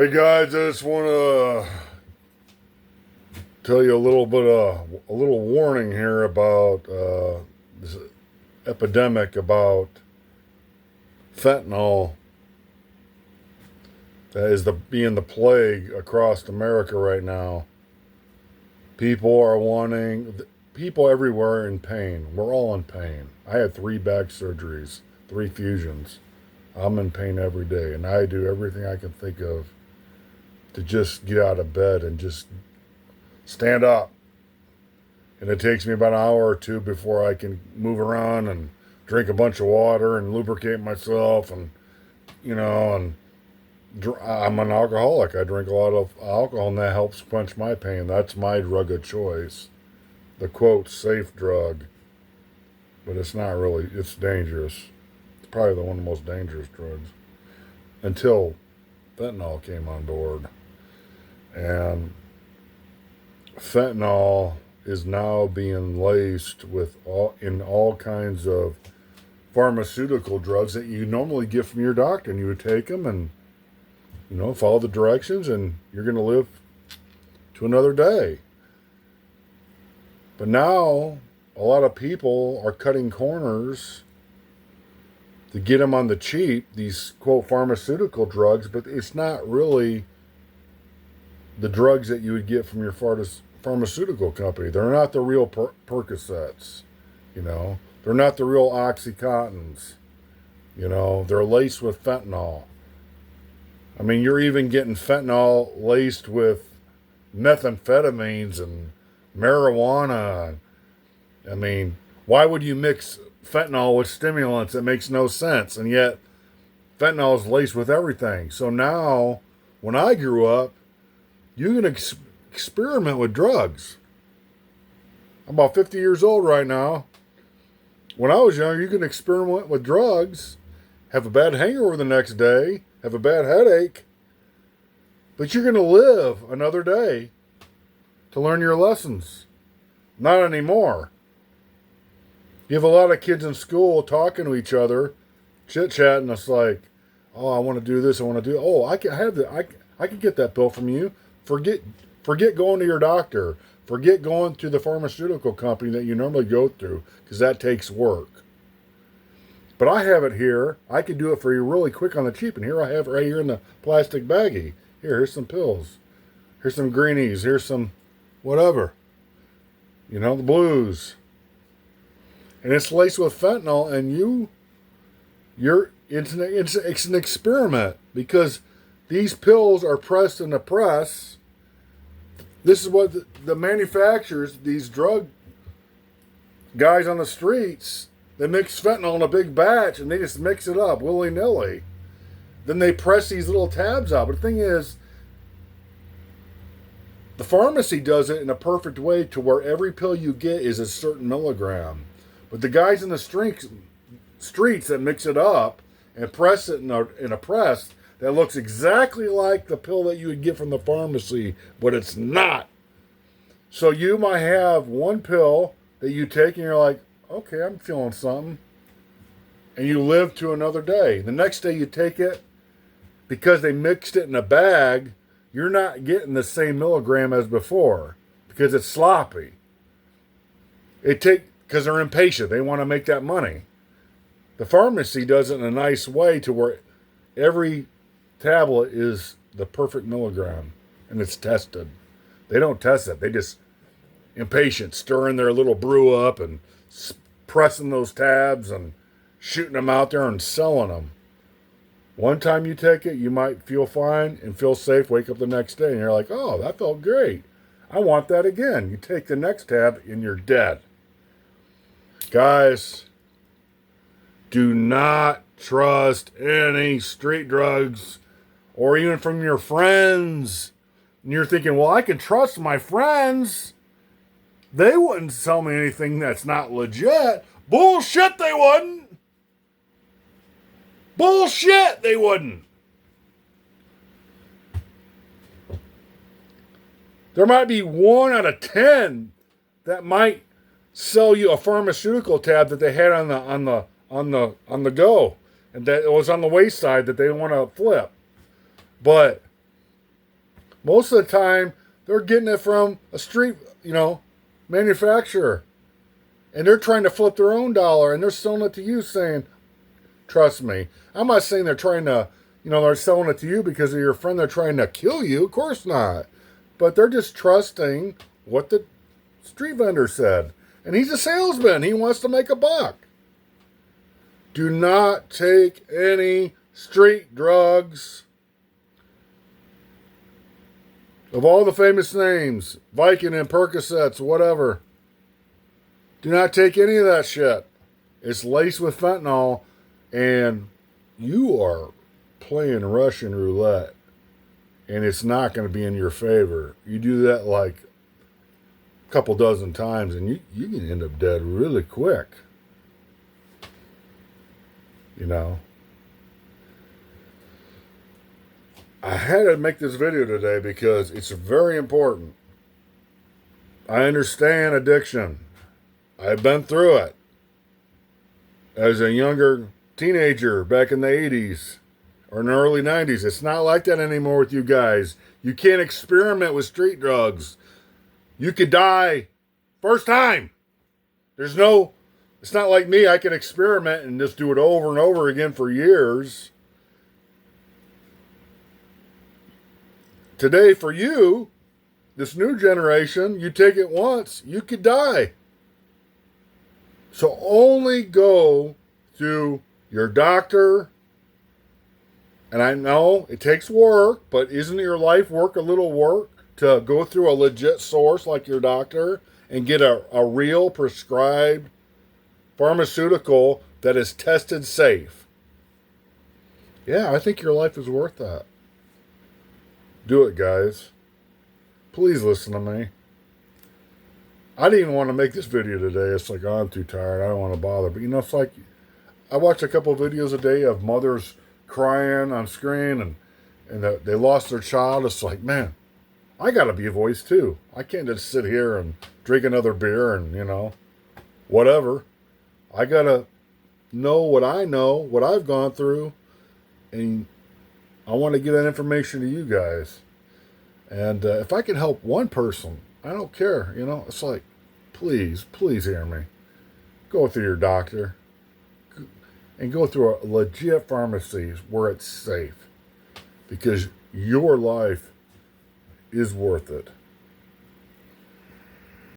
Hey guys, I just want to tell you a little warning here about this epidemic about fentanyl that is being the plague across America right now. People everywhere in pain. We're all in pain. I had 3 back surgeries, 3 fusions. I'm in pain every day, and I do everything I can think of to just get out of bed and just stand up. And it takes me about an hour or two before I can move around and drink a bunch of water and lubricate myself. And, I'm an alcoholic. I drink a lot of alcohol, and that helps quench my pain. That's my drug of choice. The quote, safe drug. But it's not really, it's dangerous. It's probably one of the most dangerous drugs. Until fentanyl came on board. And fentanyl is now being laced with all kinds of pharmaceutical drugs that you normally get from your doctor, and you would take them and follow the directions, and you're going to live to another day. But now a lot of people are cutting corners to get them on the cheap, these quote pharmaceutical drugs, but it's not really the drugs that you would get from your pharmaceutical company. They're not the real Percocets, They're not the real Oxycontins, They're laced with fentanyl. I mean, you're even getting fentanyl laced with methamphetamines and marijuana. I mean, why would you mix fentanyl with stimulants? It makes no sense. And yet, fentanyl is laced with everything. So now, when I grew up, you can experiment with drugs. I'm about 50 years old right now. When I was younger, you can experiment with drugs, have a bad hangover the next day, have a bad headache, but you're going to live another day to learn your lessons. Not anymore. You have a lot of kids in school talking to each other, chit-chatting. It's like, oh, I want to do this, I want to do. Oh, I can have that. I can get that pill from you. Forget going to your doctor. Forget going to the pharmaceutical company that you normally go through, because that takes work. But I have it here. I can do it for you really quick on the cheap. And here I have it right here in the plastic baggie. Here's some pills. Here's some greenies. Here's some whatever. The blues. And it's laced with fentanyl, and it's an experiment, because these pills are pressed in the press. This is what the manufacturers, these drug guys on the streets, they mix fentanyl in a big batch, and they just mix it up willy-nilly. Then they press these little tabs out. But the thing is, the pharmacy does it in a perfect way to where every pill you get is a certain milligram. But the guys in the streets that mix it up and press it in a press that looks exactly like the pill that you would get from the pharmacy, but it's not. So you might have one pill that you take and you're like, okay, I'm feeling something. And you live to another day. The next day you take it, because they mixed it in a bag, you're not getting the same milligram as before, because it's sloppy. Because they're impatient. They want to make that money. The pharmacy does it in a nice way to where every tablet is the perfect milligram, and it's tested. They don't test it. They just impatient, stirring their little brew up and pressing those tabs and shooting them out there and selling them. One time you take it, you might feel fine and feel safe, wake up the next day, and you're like, oh, that felt great. I want that again. You take the next tab, and you're dead. Guys, do not trust any street drugs or even from your friends. And you're thinking, well, I can trust my friends. They wouldn't sell me anything that's not legit. Bullshit, they wouldn't. Bullshit, they wouldn't. There might be 1 out of 10 that might sell you a pharmaceutical tab that they had on the go, and that it was on the wayside that they want to flip. But Most of the time, they're getting it from a street, manufacturer. And they're trying to flip their own dollar and they're selling it to you saying, trust me. I'm not saying they're trying to, they're selling it to you because of your friend. They're trying to kill you. Of course not. But they're just trusting what the street vendor said. And he's a salesman. He wants to make a buck. Do not take any street drugs. Of all the famous names, Vicodin, Percocets, whatever. Do not take any of that shit. It's laced with fentanyl, and you are playing Russian roulette, and it's not going to be in your favor. You do that like a couple dozen times, and you can end up dead really quick. I had to make this video today because it's very important. I understand addiction. I've been through it as a younger teenager back in the 80s or in the early 90s. It's not like that anymore with you guys. You can't experiment with street drugs. You could die first time. It's not like me. I can experiment and just do it over and over again for years. Today, for you, this new generation, you take it once, you could die. So only go to your doctor. And I know it takes work, but isn't your life work a little work to go through a legit source like your doctor and get a real prescribed pharmaceutical that is tested safe? Yeah, I think your life is worth that. Do it, guys. Please listen to me. I didn't even want to make this video today. It's like, oh, I'm too tired. I don't want to bother. But it's like, I watch a couple of videos a day of mothers crying on screen and they lost their child. It's like, man, I got to be a voice too. I can't just sit here and drink another beer and, whatever. I got to know, what I've gone through. And I want to get that information to you guys. And if I can help one person, I don't care. It's like, please hear me. Go through your doctor and go through a legit pharmacy where it's safe, because your life is worth it.